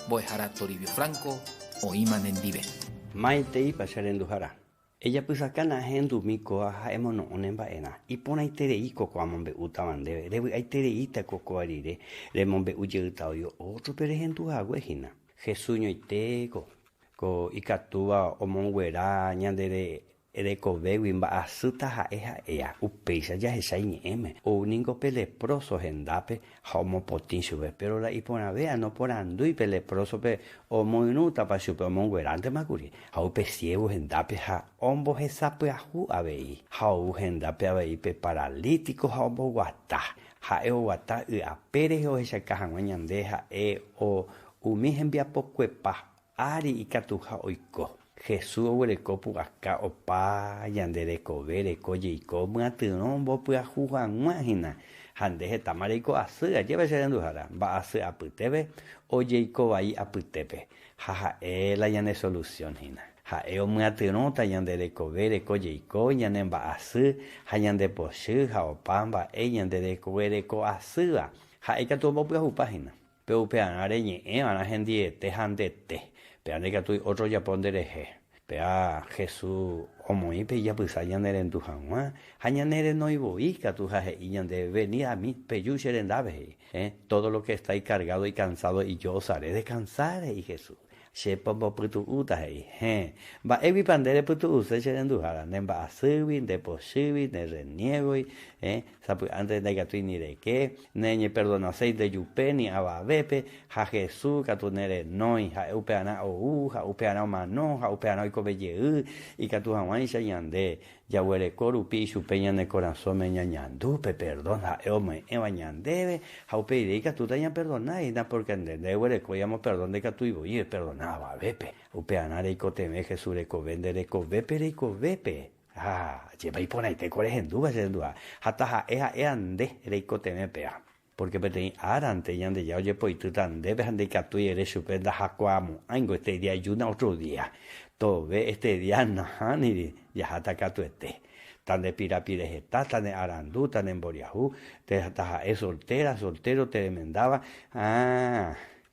Boejara Toribio Franco, Oíman en Dive. Maitei Pacharenduhara. Ella pusacana hendu miko a emono onembaena. Y pon aitereiko kwamombe utamande. Rebu aitereita kokoarire. Remombe uyeutaoyo otro perehenduha huejina. Jesuño iteko. Ko ikatua omonguera ñandere erekovewi mba'asýta ha'e upéicha jahechái ñe'ẽme ouningope leproso hendápe ha omopotĩ chupe pero la iporãve noporandúi pe leprosope omoirũtapa chupe omonguerántemakuri ha upe ciego hendápe ha ombohesapyahũ avei ha ou hendápe avei pe paralítico ha omboguata ha'e oguata y'apére ohechaka hag̃ua ñande ha'e umi hembiapokuepa ari ikatuha oiko. Jesús oguereko pu'aka opa ñande rekove reko jeiko myatyrõ mbopyahũ hag̃uahína ha nde hetáma reiko asy ajépe che renduhára mba'asy apytépe ojeiko vai apytépe ha ha'e la ñane solución hína ha'e omyatyrõta ñande rekove reko jeiko ñane mba'asy ha ñande pochy ha opa mba'e ñande rekove reko asýva ha'e katu ombopyahúpa hína pe upe'arã reñe'ẽva'erã hendiete ha ndete pe'áre katu otro japo nderehe pea Jesús omoĩ pe ijapysa ñane rendu hag̃ua ha ñane renoivoi katu ha he'i ñande venid a mí peju che rendápe todo lo que está cargado y cansado y yo os haré descansar he'i Jesús chépa mbopytu'úta he'i mba'éguipa nde repytu'use che renduhára ne mba'asýgui nde pochýgui ne reniégoi sapy'ánte ndaikatúi ni reke ne ñeperdonaséi ndejupe ni avavépe ha Jesús katu nerenói ha'e upe'arã ou ha upe'arã omano ha upe'arã oikovejey ikatu hag̃uáicha ñande jaguereko rupi ichupe ñane korasõme ñañandúpe perdón ha'e omoe'ẽva ñandéve ha upeire ikatúta ñaperdonáina porque ndeguerekóiamo perdón ndekatuivoi perdona avavépe upe'arã reikotevẽ Jesús rekove nderekovépe reikovépe jepa iporãiteko rehendúva che renduha ha ha'e ande reikotevẽ pea porque peteĩ árante ñandeja ojepoitýta ndépe ha ndeikatúi ere chupe ndahakuaamo'ãingo este día ayuna otro día tove este día nahániri jaháta katuete ta nde pirapi reheta ta nde arandu ta nde mboriahu ta ha'e soltero te remendaba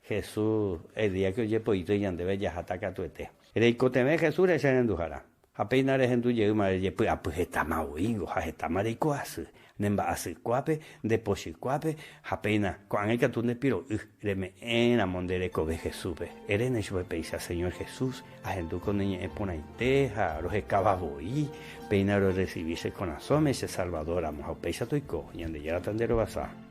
Jesús el día que ojepoitýi ñandéve jaháta katuete reikotevẽ Jesús che renduhára ha péina rehendujeýma jepy'apyhetáma oíngo ha hetáma reiko asy ne mba'asykuápe nde pochýkuápe ha péina ko'ág̃a ikatu nde piro'y reme'ẽramo nderekove Jesúspe eréne chupe péicha Señor Jesús ahendúko neñe'ẽ porãite ha rohekavavoi péina rorecibí che korasõme che Salvador amo ha upéicha toiko ñandejárata nde rovasa.